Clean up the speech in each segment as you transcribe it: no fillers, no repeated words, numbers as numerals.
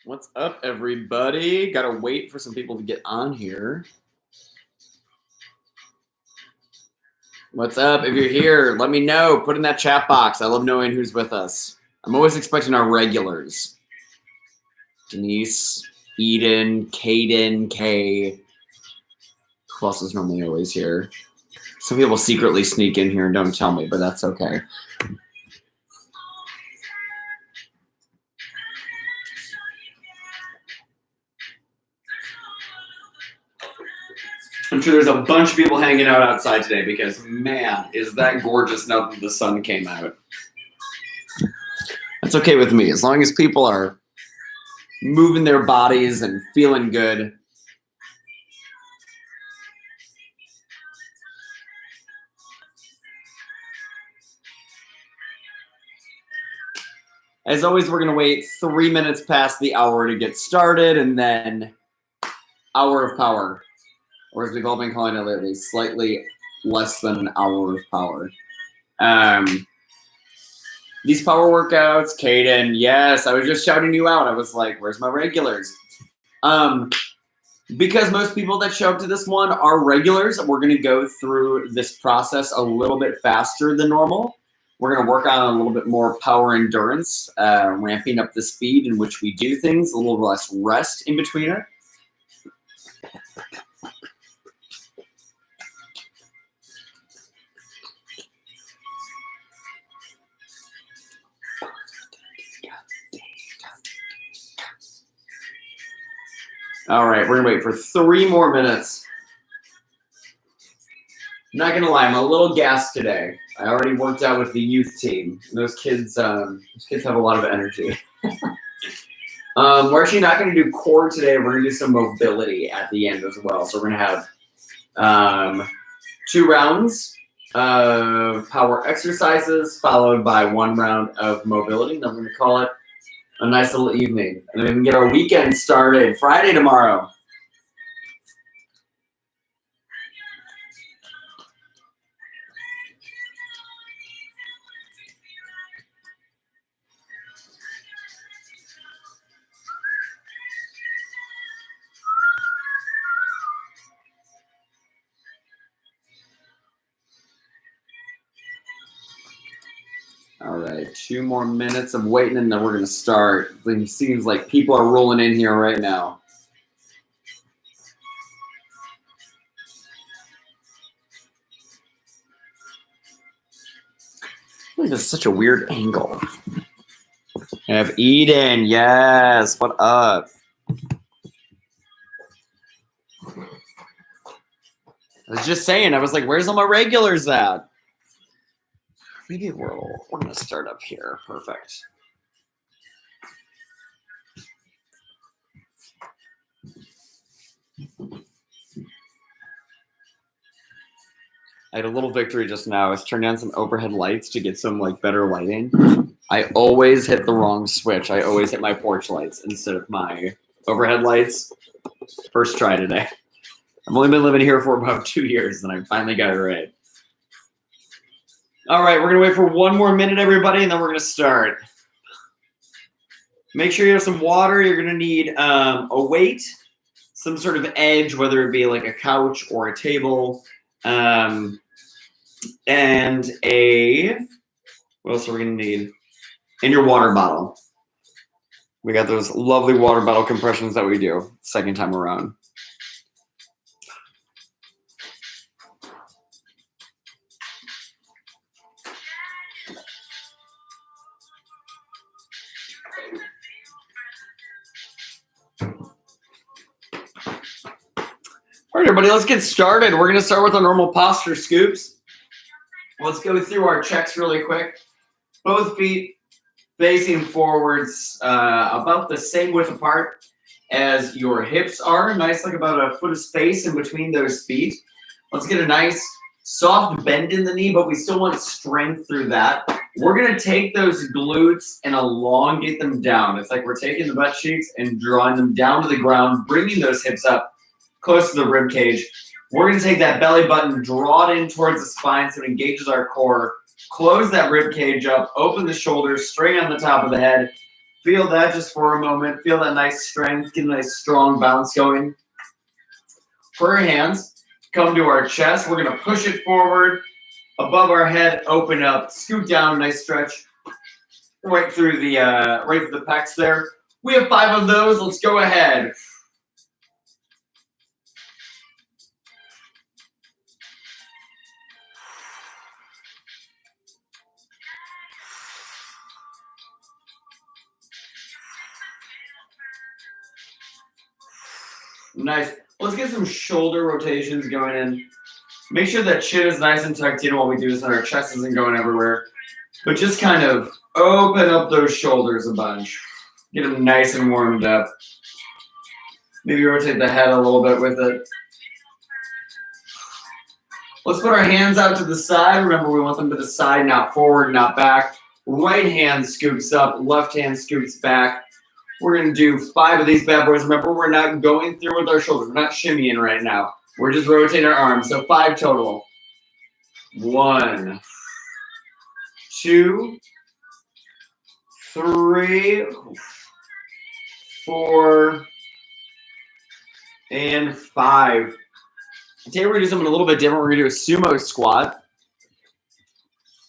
What's up, everybody? Gotta wait for some people to get on here. What's up? If you're here, let me know. Put in that chat box. I love knowing who's with us. I'm always expecting our regulars. Denise, Eden, Kaden, Kay. Who else is normally always here? Some people secretly sneak in here and don't tell me, but that's okay. I'm sure there's a bunch of people hanging out outside today because, man, is that gorgeous now that the sun came out. That's okay with me. As long as people are moving their bodies and feeling good. As always, we're going to wait 3 minutes past the hour to get started, and then hour of power. Or as we've all been calling it lately, slightly less than an hour of power. These power workouts, Kaden, yes, I was just shouting you out. I was like, where's my regulars? Because most people that show up to this one are regulars, we're going to go through this process a little bit faster than normal. We're going to work on a little bit more power endurance, ramping up the speed in which we do things, a little less rest in between it. All right, we're gonna wait for 3 more minutes. I'm not gonna lie, I'm a little gassed today. I already worked out with the youth team. Those kids have a lot of energy. We're actually not gonna do core today. We're gonna do some mobility at the end as well. So we're gonna have 2 rounds of power exercises followed by 1 round of mobility. And then we're gonna call it a nice little evening. And then we can get our weekend started Friday tomorrow. All right, 2 more minutes of waiting, and then we're going to start. It seems like people are rolling in here right now. This is such a weird angle. I have Eden. Yes, what up? I was just saying, I was like, where's all my regulars at? Maybe we're going to start up here. Perfect. I had a little victory just now. I was turning on some overhead lights to get some better lighting. I always hit the wrong switch. I always hit my porch lights instead of my overhead lights. First try today. I've only been living here for about 2 years, and I finally got it right. All right, we're going to wait for 1 more minute, everybody, and then we're going to start. Make sure you have some water. You're going to need a weight, some sort of edge, whether it be like a couch or a table, and what else are we going to need? And your water bottle. We got those lovely water bottle compressions that we do second time around. All right, everybody, let's get started. We're going to start with our normal posture scoops. Let's go through our checks really quick. Both feet facing forwards, about the same width apart as your hips are. Nice, like about a foot of space in between those feet. Let's get a nice soft bend in the knee, but we still want strength through that. We're going to take those glutes and elongate them down. It's like we're taking the butt cheeks and drawing them down to the ground, bringing those hips up close to the rib cage. We're going to take that belly button, draw it in towards the spine so it engages our core. Close that rib cage up, open the shoulders, straight on the top of the head. feel that just for a moment. Feel that nice strength, get a nice strong bounce going. For our hands, come to our chest. We're gonna push it forward, above our head, open up, scoot down, nice stretch, right through the pecs there. We have 5 of those. Let's go ahead. Nice. Let's get some shoulder rotations going in. Make sure that chin is nice and tucked in while we do this and our chest isn't going everywhere. But just kind of open up those shoulders a bunch. Get them nice and warmed up. Maybe rotate the head a little bit with it. Let's put our hands out to the side. Remember, we want them to the side, not forward, not back. Right hand scoops up, left hand scoops back. We're going to do 5 of these bad boys. Remember, we're not going through with our shoulders. We're not shimmying right now. We're just rotating our arms. So 5 total. 1, 2, 3, 4, and 5. Today we're going to do something a little bit different. We're going to do a sumo squat.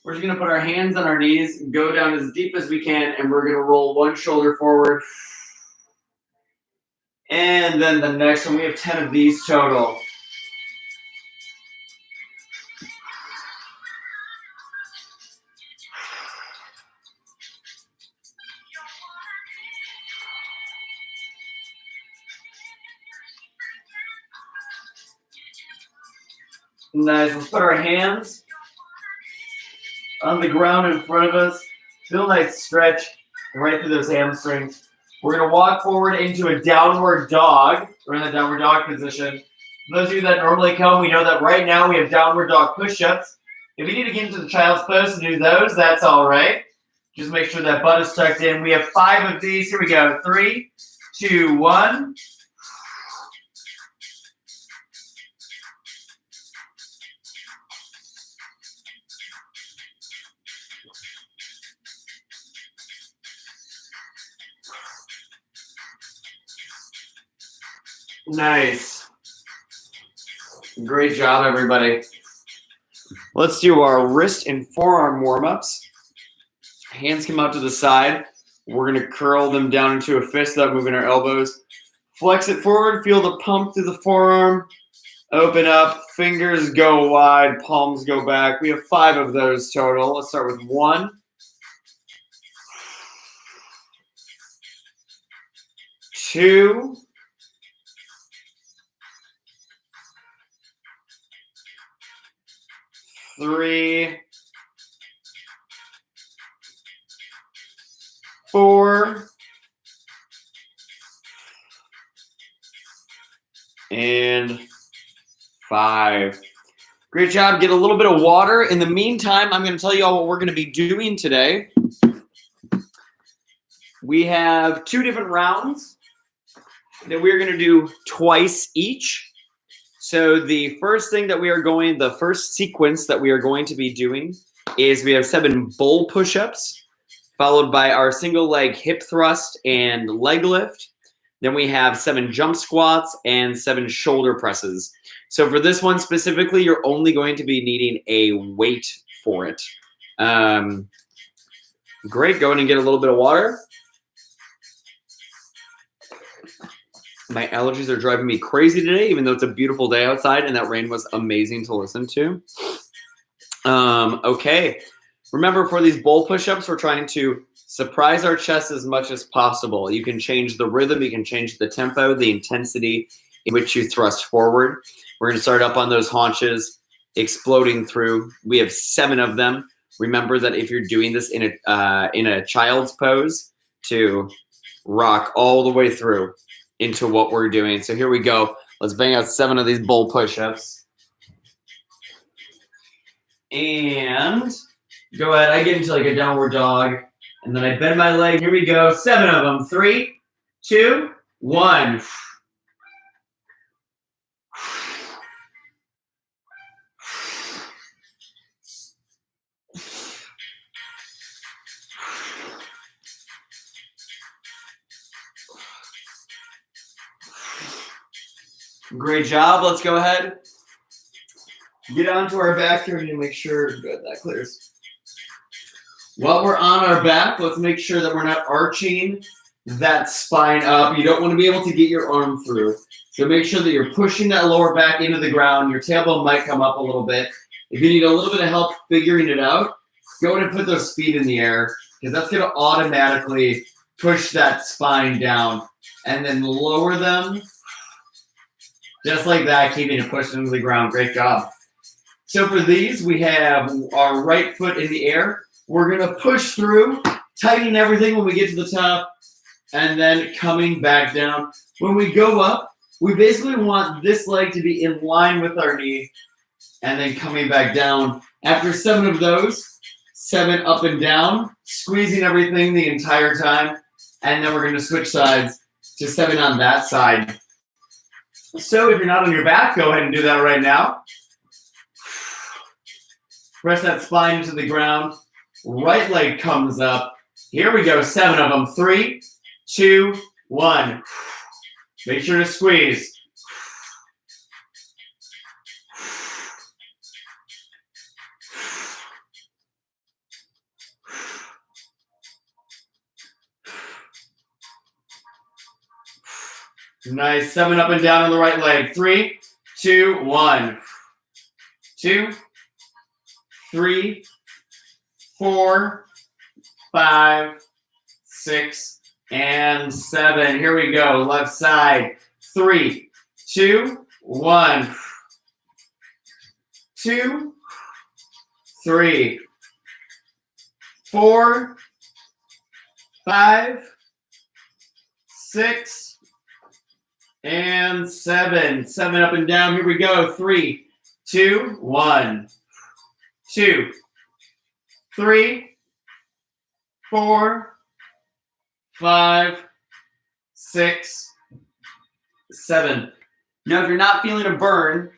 We're just going to put our hands on our knees, go down as deep as we can, and we're going to roll one shoulder forward. And then the next one, we have 10 of these total. Nice. Let's put our hands on the ground in front of us. Feel a nice stretch right through those hamstrings. We're going to walk forward into a downward dog. We're in the downward dog position. For those of you that normally come, we know that right now we have downward dog push-ups. If you need to get into the child's pose to do those, that's all right. Just make sure that butt is tucked in. We have 5 of these. Here we go. 3, 2, 1. Nice. Great job, everybody. Let's do our wrist and forearm warm-ups. Hands come out to the side. We're going to curl them down into a fist without moving our elbows. Flex it forward. Feel the pump through the forearm. Open up. Fingers go wide. Palms go back. We have 5 of those total. Let's start with 1. 2. 3, 4, and 5. Great job. Get a little bit of water. In the meantime, I'm going to tell you all what we're going to be doing today. We have 2 different rounds that we're going to do twice each. So the first sequence that we are going to be doing is we have 7 bull push-ups, followed by our single leg hip thrust and leg lift. Then we have 7 jump squats and 7 shoulder presses. So for this one specifically, you're only going to be needing a weight for it. Great, go in and get a little bit of water. My allergies are driving me crazy today, even though it's a beautiful day outside and that rain was amazing to listen to. Okay, remember for these bull push-ups, we're trying to surprise our chest as much as possible. You can change the rhythm, you can change the tempo, the intensity in which you thrust forward. We're going to start up on those haunches, exploding through. We have 7 of them. Remember that if you're doing this in a child's pose, to rock all the way through into what we're doing. So here we go. Let's bang out 7 of these bull push-ups. And go ahead. I get into like a downward dog. And then I bend my leg. Here we go. 7 of them. 3, 2, 1. Great job. Let's go ahead. Get onto our back here and make sure good, that clears. While we're on our back, let's make sure that we're not arching that spine up. You don't want to be able to get your arm through. So make sure that you're pushing that lower back into the ground. Your tailbone might come up a little bit. If you need a little bit of help figuring it out, go ahead and put those feet in the air because that's going to automatically push that spine down and then lower them just like that, keeping it pushed into the ground. Great job. So for these, we have our right foot in the air. We're going to push through, tighten everything when we get to the top, and then coming back down. When we go up, we basically want this leg to be in line with our knee, and then coming back down. After 7 of those, 7 up and down, squeezing everything the entire time, and then we're going to switch sides to 7 on that side. So if you're not on your back, go ahead and do that right now. Press that spine into the ground. Right leg comes up. Here we go, 7 of them. 3, 2, 1. Make sure to squeeze. Nice. 7 up and down on the right leg. 3, 2, 1. 2, 3, 4, 5, 6, and 7. Here we go. Left side. 3, 2, 1. 2, 3, 4, 5, 6, and 7. 7 up and down. Here we go. 3, 2, 1. 2, 3, 4, 5, 6, 7. Now, if you're not feeling a burn,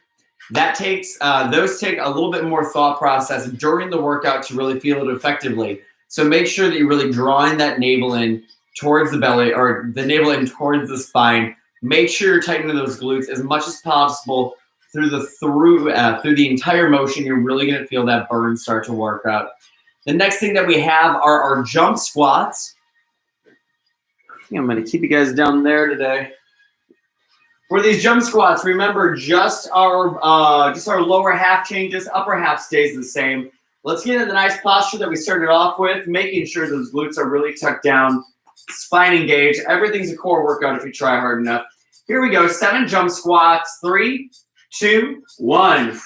that takes those take a little bit more thought process during the workout to really feel it effectively. So make sure that you're really drawing that navel in towards the belly, or the navel in towards the spine. Make sure you're tightening those glutes as much as possible through the entire motion. You're really going to feel that burn start to work out. The next thing that we have are our jump squats. I'm going to keep you guys down there today. For these jump squats, remember just our lower half changes, upper half stays the same. Let's get into the nice posture that we started off with, making sure those glutes are really tucked down, spine engaged. Everything's a core workout if you try hard enough. Here we go, 7 jump squats. 3, 2, 1.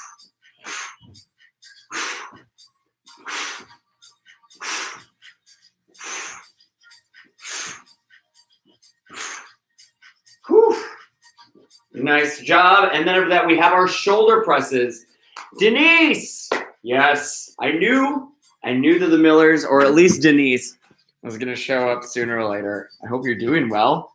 Whew. Nice job. And then over that, we have our shoulder presses. Denise. Yes, I knew that the Millers, or at least Denise, was going to show up sooner or later. I hope you're doing well.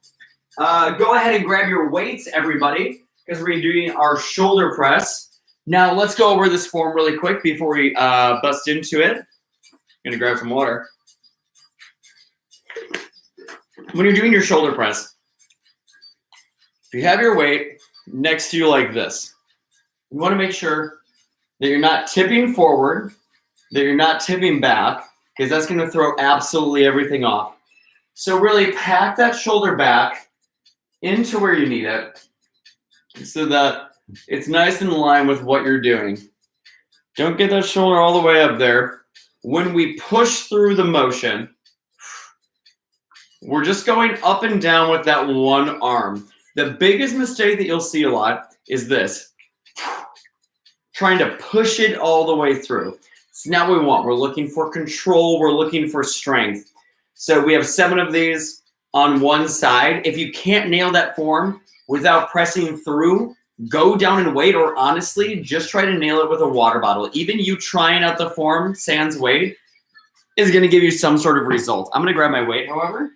Go ahead and grab your weights, everybody, because we're doing our shoulder press. Now, let's go over this form really quick before we bust into it. I'm going to grab some water. When you're doing your shoulder press, if you have your weight next to you like this, you want to make sure that you're not tipping forward, that you're not tipping back, because that's going to throw absolutely everything off. So really pack that shoulder back into where you need it so that it's nice in line with what you're doing. Don't get that shoulder all the way up there. When we push through the motion, we're just going up and down with that one arm. The biggest mistake that you'll see a lot is this. Trying to push it all the way through. It's not what we want. We're looking for control. We're looking for strength. So we have 7 of these on one side. If you can't nail that form without pressing through, go down and wait, or honestly, just try to nail it with a water bottle. Even you trying out the form sans weight is going to give you some sort of result. I'm going to grab my weight, however.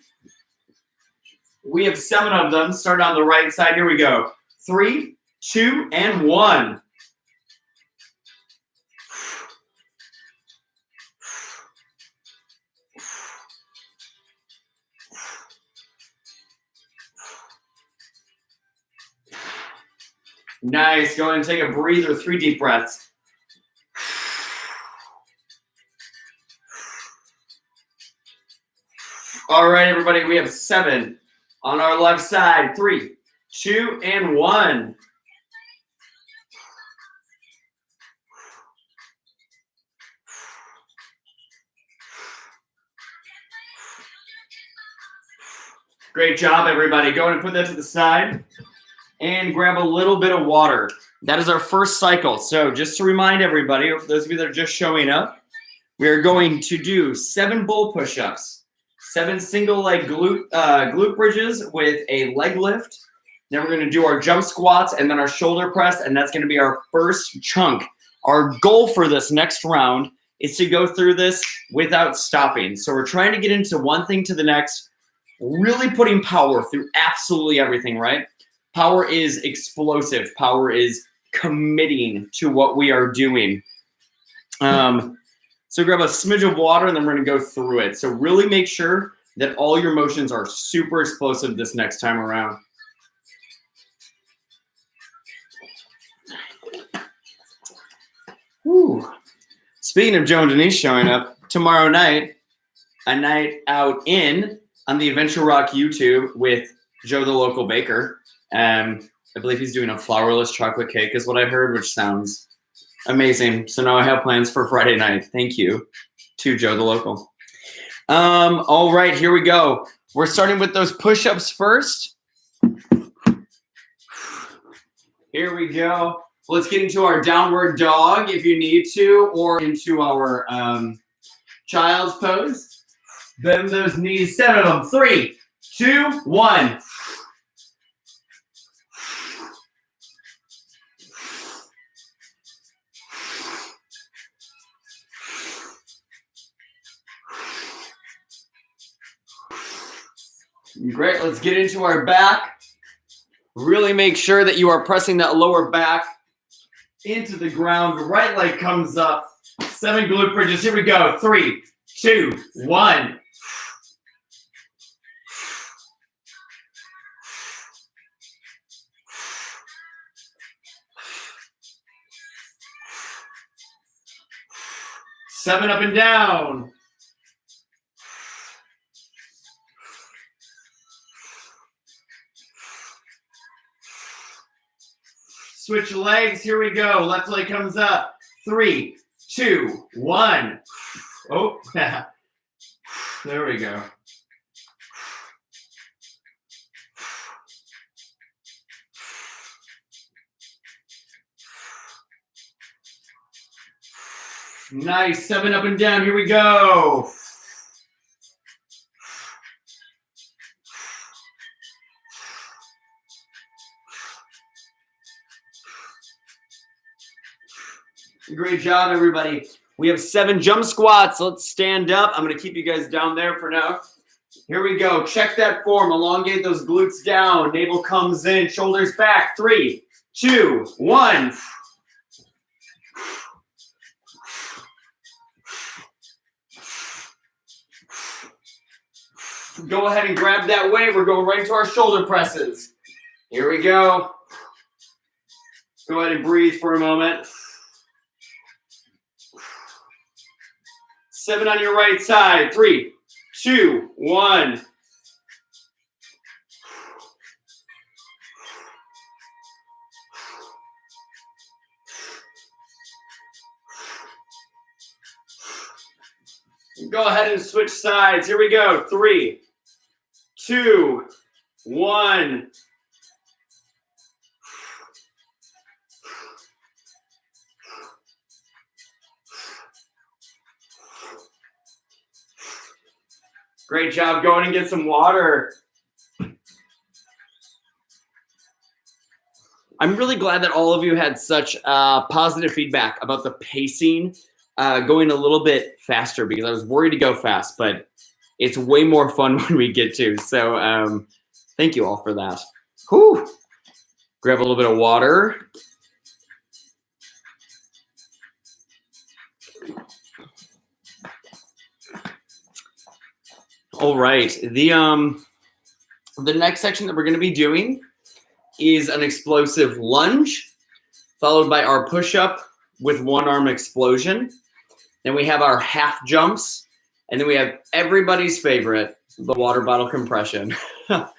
We have 7 of them. Start on the right side. Here we go. 3, 2, and 1. Nice. Go ahead and take a breather, 3 deep breaths. All right, everybody, we have 7 on our left side. 3, 2, and 1. Great job, everybody. Go ahead and put that to the side and grab a little bit of water. That is our first cycle. So just to remind everybody, or for those of you that are just showing up, we are going to do 7 bull push-ups, 7 single leg glute bridges with a leg lift. Then we're going to do our jump squats and then our shoulder press, and that's going to be our first chunk. Our goal for this next round is to go through this without stopping. So we're trying to get into one thing to the next, really putting power through absolutely everything, right? Power is explosive. Power is committing to what we are doing. So grab a smidge of water and then we're going to go through it. So really make sure that all your motions are super explosive this next time around. Whew. Speaking of Joe and Denise showing up, tomorrow night, a night out on the Adventure Rock YouTube with Joe the local baker. I believe he's doing a flourless chocolate cake is what I heard, which sounds amazing. So now I have plans for Friday night. Thank you to Joe the local. All right, here we go. We're starting with those push-ups first. Here we go. Let's get into our downward dog if you need to, or into our child's pose. Bend those knees, 7 of them. 3, 2, 1. Great, let's get into our back. Really make sure that you are pressing that lower back into the ground. The right leg comes up. 7 glute bridges. Here we go. 3, 2, 1. Seven up and down. Switch legs. Here we go. Left leg comes up. 3, 2, 1. Oh, there we go. Nice. 7 up and down. Here we go. Great job, everybody. We have 7 jump squats. Let's stand up. I'm going to keep you guys down there for now. Here we go. Check that form. Elongate those glutes down. Navel comes in. Shoulders back. 3, 2, 1. Go ahead and grab that weight. We're going right into our shoulder presses. Here we go. Go ahead and breathe for a moment. 7 on your right side. 3, 2, 1. Go ahead and switch sides. Here we go. 3, 2, 1. Great job. Go in and get some water. I'm really glad that all of you had such positive feedback about the pacing going a little bit faster, because I was worried to go fast, but it's way more fun when we get to. So thank you all for that. Whew. Grab a little bit of water. All right. The next section that we're going to be doing is an explosive lunge. followed by our push-up with one arm explosion. Then we have our half jumps, and then we have everybody's favorite, the water bottle compression. If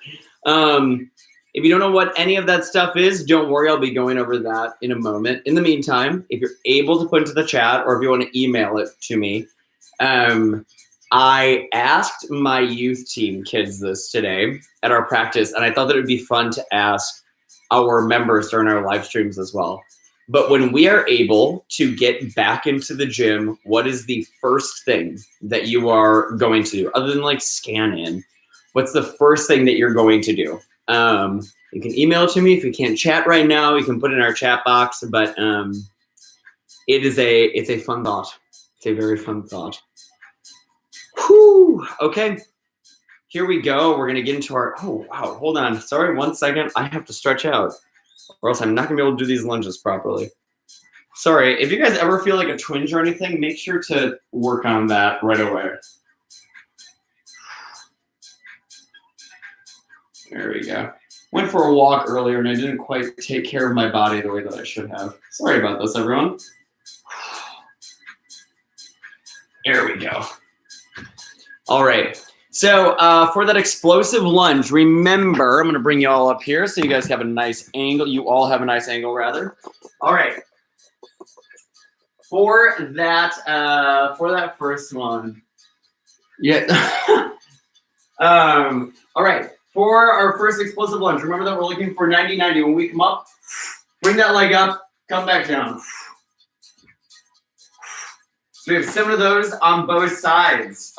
you don't know what any of that stuff is, don't worry, I'll be going over that in a moment. In the meantime, if you're able to put into the chat or if you want to email it to me, I asked my youth team kids this today at our practice, and I thought that it would be fun to ask our members during our live streams as well. But when we are able to get back into the gym, what is the first thing that you are going to do? Other than like scan in, what's the first thing that you're going to do? You can email it to me. If you can't chat right now, you can put it in our chat box, but it's a fun thought. It's a very fun thought. Whew, okay. Here we go. We're gonna get into our, oh wow, hold on. Sorry, 1 second. I have to stretch out or else I'm not gonna be able to do these lunges properly. Sorry, if you guys ever feel like a twinge or anything, make sure to work on that right away. There we go. Went for a walk earlier and I didn't quite take care of my body the way that I should have. Sorry about this, everyone. There we go. All right. So for that explosive lunge, remember, I'm going to bring you all up here so you guys have a nice angle. You all have a nice angle, rather. All right. For that first one. Yeah. All right. For our first explosive lunge, remember that we're looking for 90-90. When we come up, bring that leg up, come back down. So we have 7 of those on both sides.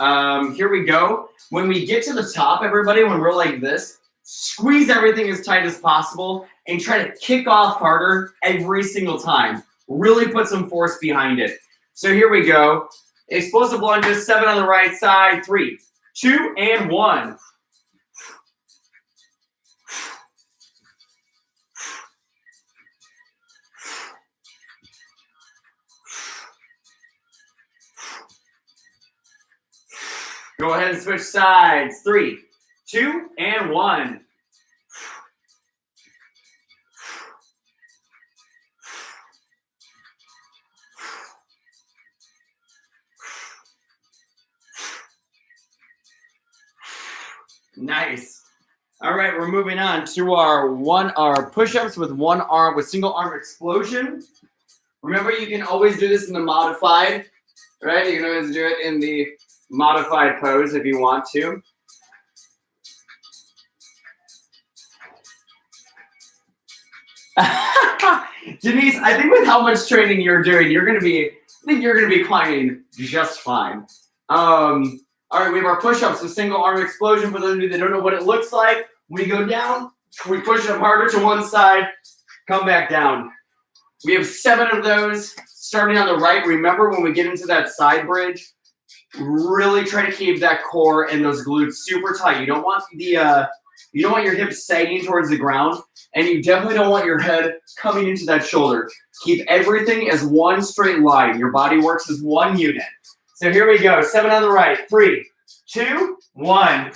Here we go. When we get to the top, everybody, when we're like this, squeeze everything as tight as possible and try to kick off harder every single time. Really put some force behind it. So here we go. Explosive lunges, 7 on the right side. 3, 2, and 1. Go ahead and switch sides. 3, 2, and 1. Nice. All right, we're moving on to our push-ups with one arm, with single arm explosion. Remember, you can always do this in the modified, right? You can always do it in the modified pose if you want to. Denise, I think with how much training you're doing, you're gonna be climbing just fine. All right, we have our push-ups with single arm explosion. For those of you that don't know what it looks like, we go down, we push it up harder to one side, come back down. We have 7 of those starting on the right. Remember, when we get into that side bridge, really try to keep that core and those glutes super tight. You don't want your hips sagging towards the ground, and you definitely don't want your head coming into that shoulder. Keep everything as one straight line. Your body works as one unit. So here we go. 7 on the right. 3, 2, 1.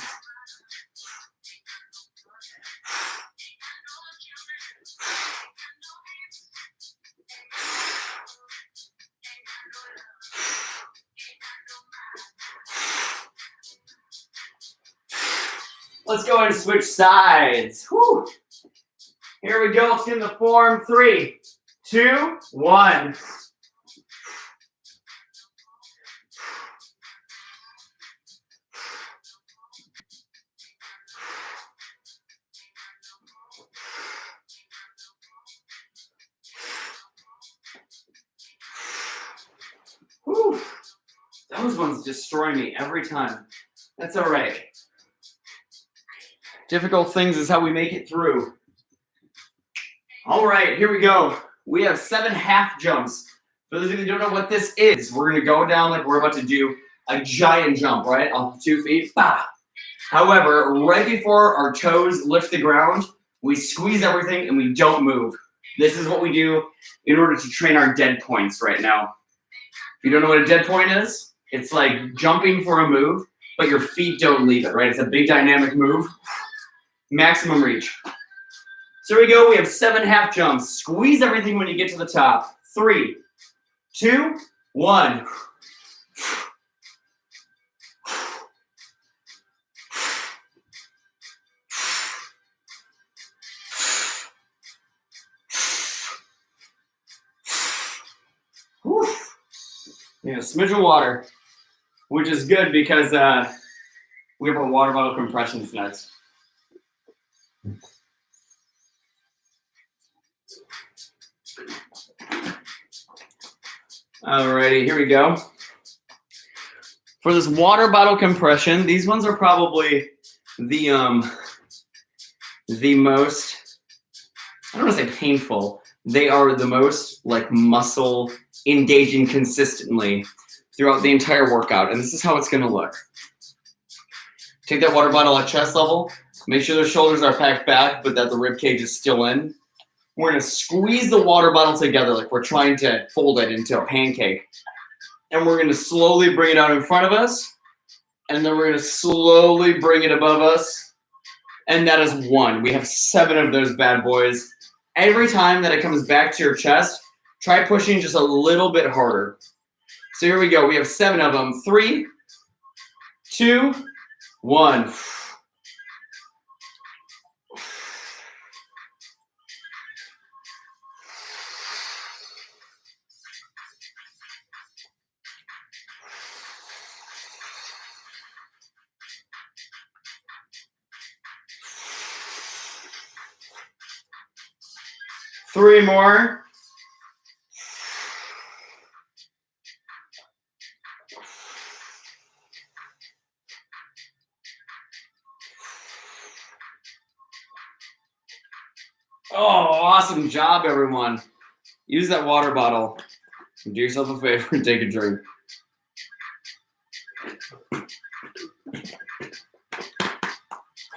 Let's go ahead and switch sides. Whew. Here we go. Let's get in the form. 3, 2, 1. Whew. Those ones destroy me every time. That's all right. Difficult things is how we make it through. All right, here we go. We have 7 half jumps. For those of you who don't know what this is, we're going to go down like we're about to do a giant jump, right? Off 2 feet. Bah! However, right before our toes lift the ground, we squeeze everything and we don't move. This is what we do in order to train our dead points right now. If you don't know what a dead point is, it's like jumping for a move, but your feet don't leave it, right? It's a big dynamic move. Maximum reach. So here we go. We have 7 half jumps. Squeeze everything when you get to the top. 3, 2, 1. Need a smidge of water, which is good because we have our water bottle compressions next. Alrighty, here we go. For this water bottle compression, these ones are probably the most, I don't want to say painful, they are the most like muscle engaging consistently throughout the entire workout. And this is how it's going to look. Take that water bottle at chest level. Make sure the shoulders are packed back, but that the rib cage is still in. We're going to squeeze the water bottle together like we're trying to fold it into a pancake. And we're going to slowly bring it out in front of us. And then we're going to slowly bring it above us. And that is 1. We have 7 of those bad boys. Every time that it comes back to your chest, try pushing just a little bit harder. So here we go. We have 7 of them. 3, 2, 1. Three more. Oh, awesome job, everyone. Use that water bottle. Do yourself a favor and take a drink.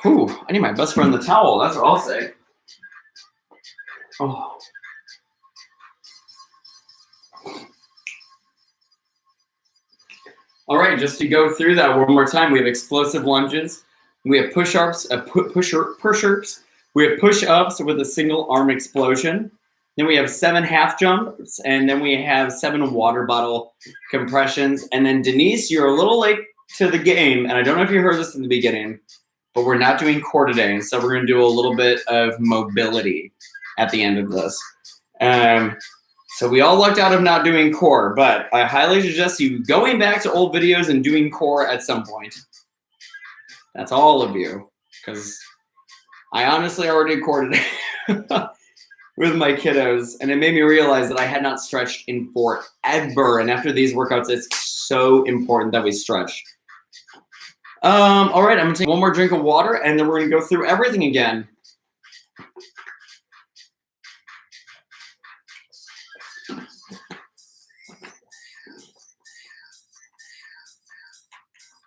Whew, I need my best friend the towel. That's what I'll say. Oh. All right, just to go through that one more time, we have explosive lunges. We have push-ups, push-ups. We have push-ups with a single arm explosion. Then we have 7 half jumps, and then we have 7 water bottle compressions. And then Denise, you're a little late to the game, and I don't know if you heard this in the beginning, but we're not doing core today, so we're going to do a little bit of mobility at the end of this. So we all lucked out of not doing core, but I highly suggest you going back to old videos and doing core at some point. That's all of you, because I honestly already did core today with my kiddos, and it made me realize that I had not stretched in forever. And after these workouts, it's so important that we stretch. All right, I'm gonna take one more drink of water, and then we're gonna go through everything again.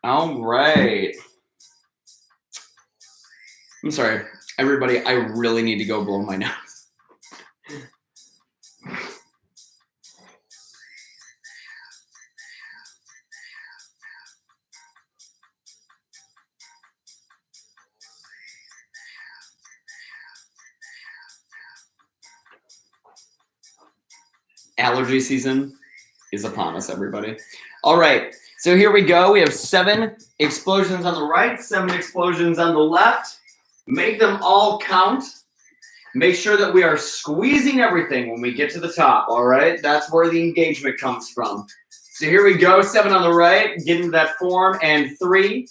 All right. I'm sorry, everybody, I really need to go blow my nose. Allergy season is upon us, everybody. All right, so here we go. We have 7 explosions on the right, 7 explosions on the left. Make them all count. Make sure that we are squeezing everything when we get to the top, all right? That's where the engagement comes from. So here we go, 7 on the right, get into that form, and 3,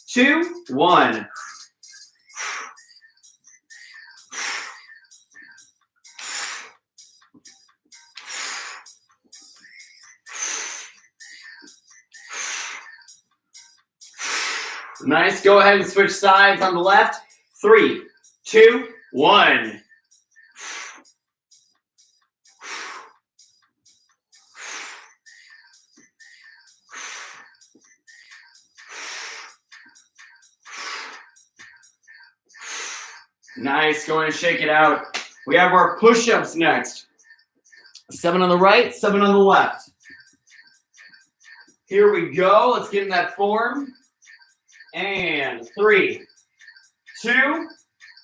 2, 1. Nice, go ahead and switch sides on the left. 3, 2, 1. Nice, go ahead and shake it out. We have our push-ups next. 7 on the right, 7 on the left. Here we go, let's get in that form. And 3, 2,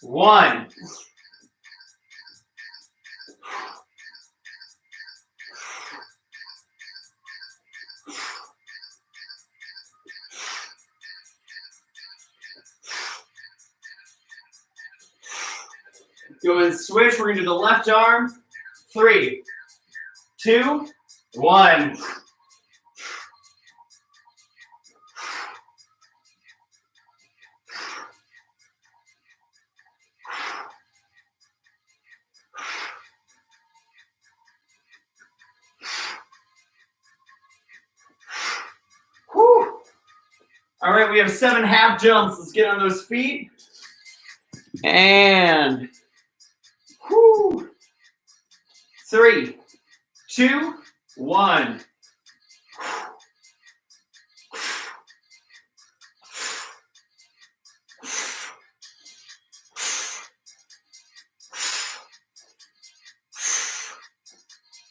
1. Go ahead and switch. We're gonna do the left arm. 3, 2, 1. Whew. All right, we have 7 half jumps. Let's get on those feet. And 3, 2, 1.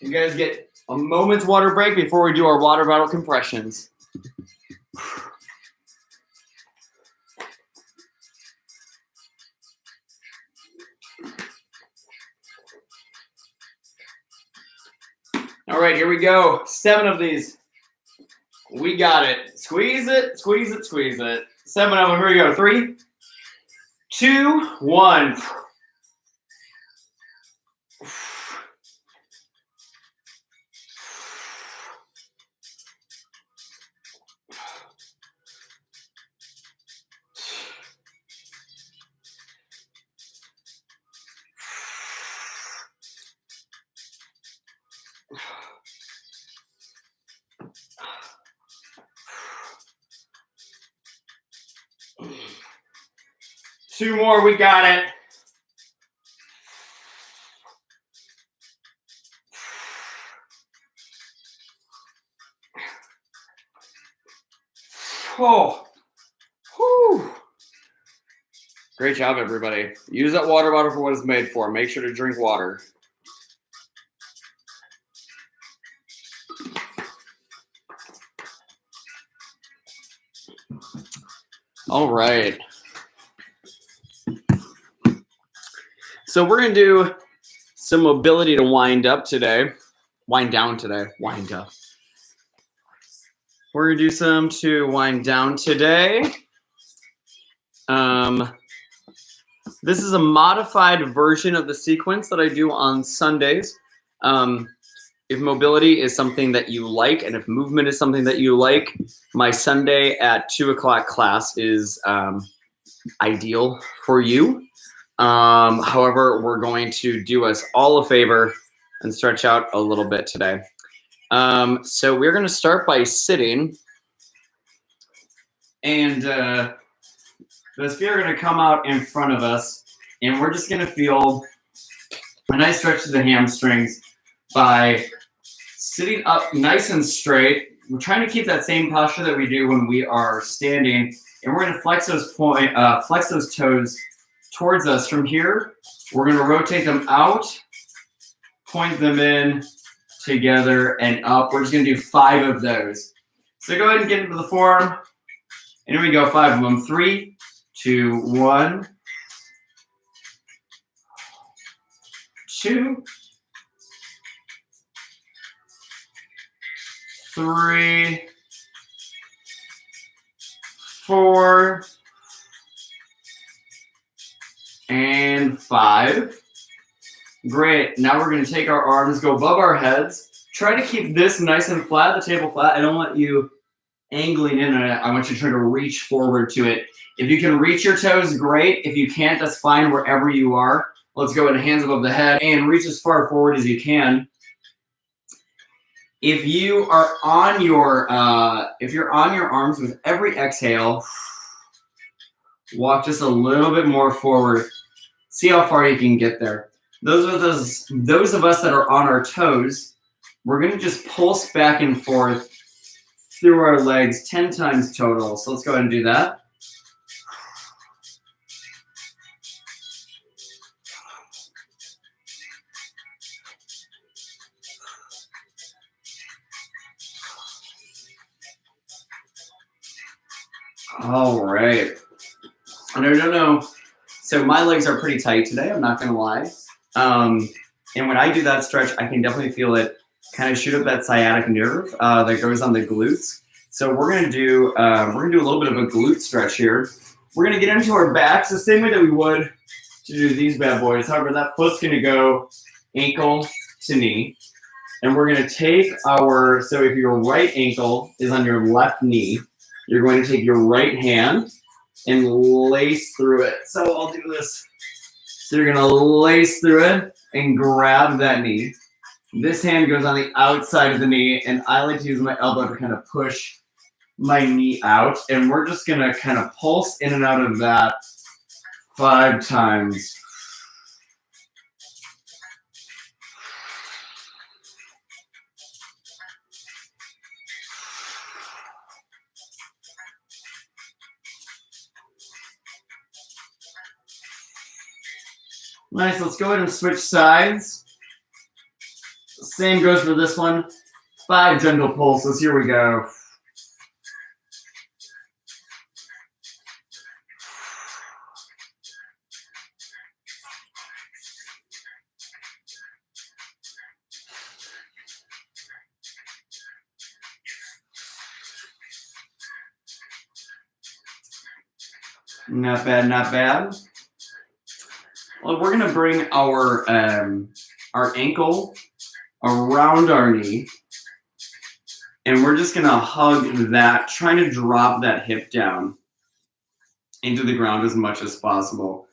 You guys get a moment's water break before we do our water bottle compressions. All right, here we go. 7 of these. We got it. Squeeze it, squeeze it, squeeze it. 7 of them. Here we go. 3, 2, 1. Two more, we got it. Oh, whew. Great job, everybody. Use that water bottle for what it's made for. Make sure to drink water. All right. So we're going to do some mobility to wind up today. Wind down today. Wind up. We're going to do some to wind down today. This is a modified version of the sequence that I do on Sundays. If mobility is something that you like and if movement is something that you like, my Sunday at 2 o'clock class is ideal for you. However, we're going to do us all a favor and stretch out a little bit today. So we're going to start by sitting, and those feet are going to come out in front of us, and we're just going to feel a nice stretch to the hamstrings by sitting up nice and straight. We're trying to keep that same posture that we do when we are standing, and we're going to flex those toes towards us. From here, we're going to rotate them out, point them in, together, and up. We're just going to do 5 of those. So go ahead and get into the form. And here we go, 5 of them. 3, 2, 1. 2. 3. 4. And 5. Great. Now we're going to take our arms, go above our heads. Try to keep this nice and flat, the table flat. I don't want you angling in on it. I want you to try to reach forward to it. If you can reach your toes, great. If you can't, that's fine wherever you are. Let's go in hands above the head and reach as far forward as you can. If you are on your arms with every exhale, walk just a little bit more forward. See how far you can get there. Those of us that are on our toes, we're going to just pulse back and forth through our legs 10 times total. So let's go ahead and do that. All right. And I don't know. So my legs are pretty tight today. I'm not going to lie. And when I do that stretch, I can definitely feel it kind of shoot up that sciatic nerve that goes on the glutes. So we're going to do a little bit of a glute stretch here. We're going to get into our backs the same way that we would to do these bad boys. However, that foot's gonna go ankle to knee. And we're gonna take our, so if your right ankle is on your left knee, you're going to take your right hand and lace through it. So I'll do this. So you're gonna lace through it and grab that knee. This hand goes on the outside of the knee, and I like to use my elbow to kind of push my knee out. And we're just gonna kind of pulse in and out of that 5 times. Nice, let's go ahead and switch sides. Same goes for this one. 5 gentle pulses, here we go. Not bad, not bad. Well, we're gonna bring our ankle around our knee, and we're just gonna hug that, trying to drop that hip down into the ground as much as possible.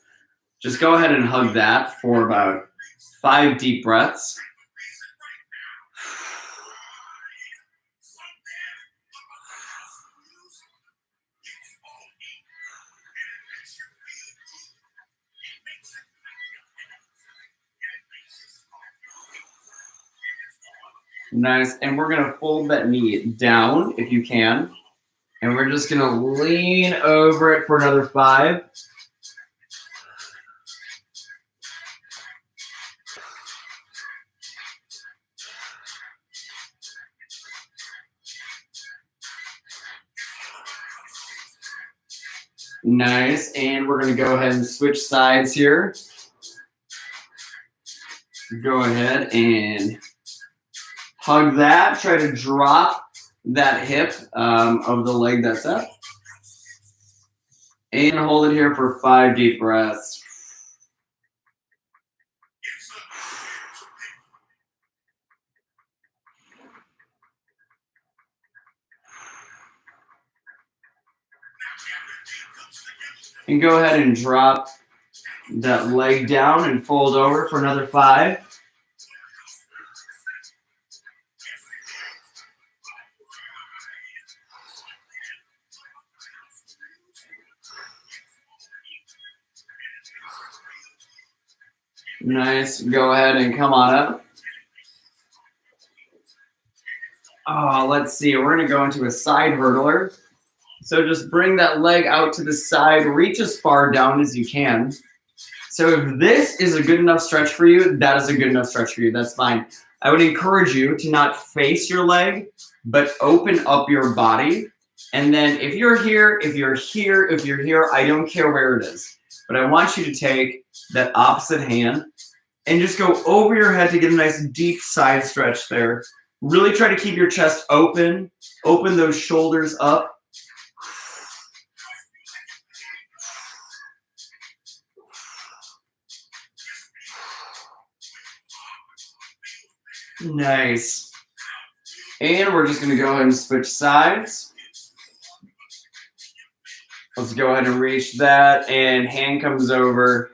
Just go ahead and hug that for about 5 deep breaths. Nice, and we're gonna fold that knee down if you can. And we're just gonna lean over it for another 5. Nice, and we're gonna go ahead and switch sides here. Go ahead and hug that, try to drop that hip of the leg that's up. And hold it here for 5 deep breaths. And go ahead and drop that leg down and fold over for another 5. Nice. Go ahead and come on up. Oh, let's see. We're going to go into a side hurdler. So just bring that leg out to the side. Reach as far down as you can. So if this is a good enough stretch for you, that is a good enough stretch for you. That's fine. I would encourage you to not face your leg, but open up your body. And then if you're here, if you're here, if you're here, I don't care where it is. But I want you to take that opposite hand and just go over your head to get a nice deep side stretch there. Really try to keep your chest open. Open those shoulders up. Nice. And we're just going to go ahead and switch sides. Let's go ahead and reach that, and hand comes over.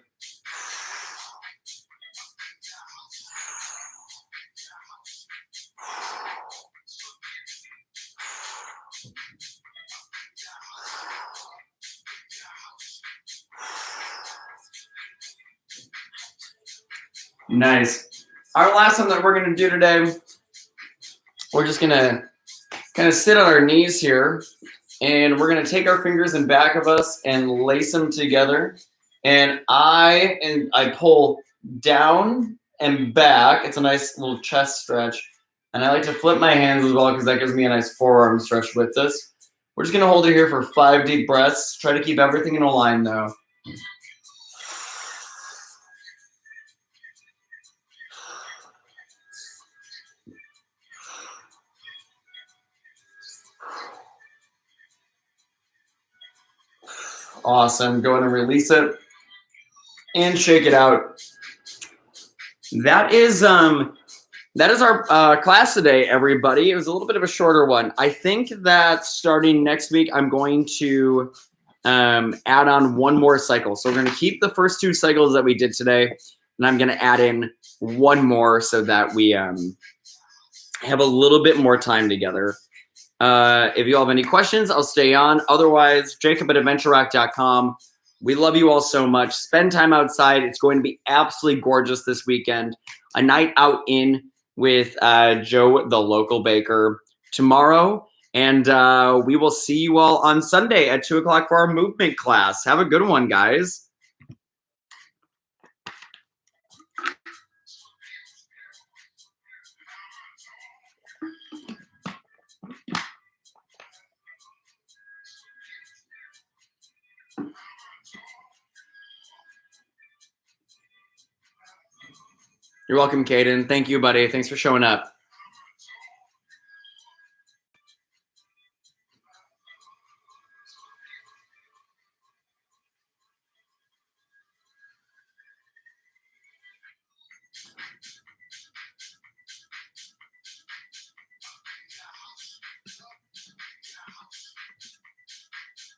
Nice. Our last one that we're going to do today, we're just going to kind of sit on our knees here, and we're going to take our fingers in back of us and lace them together. And I pull down and back. It's a nice little chest stretch. And I like to flip my hands as well because that gives me a nice forearm stretch with this. We're just going to hold it here for 5 deep breaths. Try to keep everything in a line though. Awesome. Go ahead and release it. and shake it out. That is our class today, everybody. It was a little bit of a shorter one. I think that starting next week, I'm going to add on one more cycle. So we're going to keep the first 2 cycles that we did today, and I'm going to add in one more so that we have a little bit more time together. If you all have any questions, I'll stay on. Otherwise, Jacob at AdventureRock.com. We love you all so much. Spend time outside. It's going to be absolutely gorgeous this weekend. A night out in with Joe, the local baker, tomorrow. And we will see you all on Sunday at 2 o'clock for our movement class. Have a good one, guys. You're welcome, Caden. Thank you, buddy. Thanks for showing up.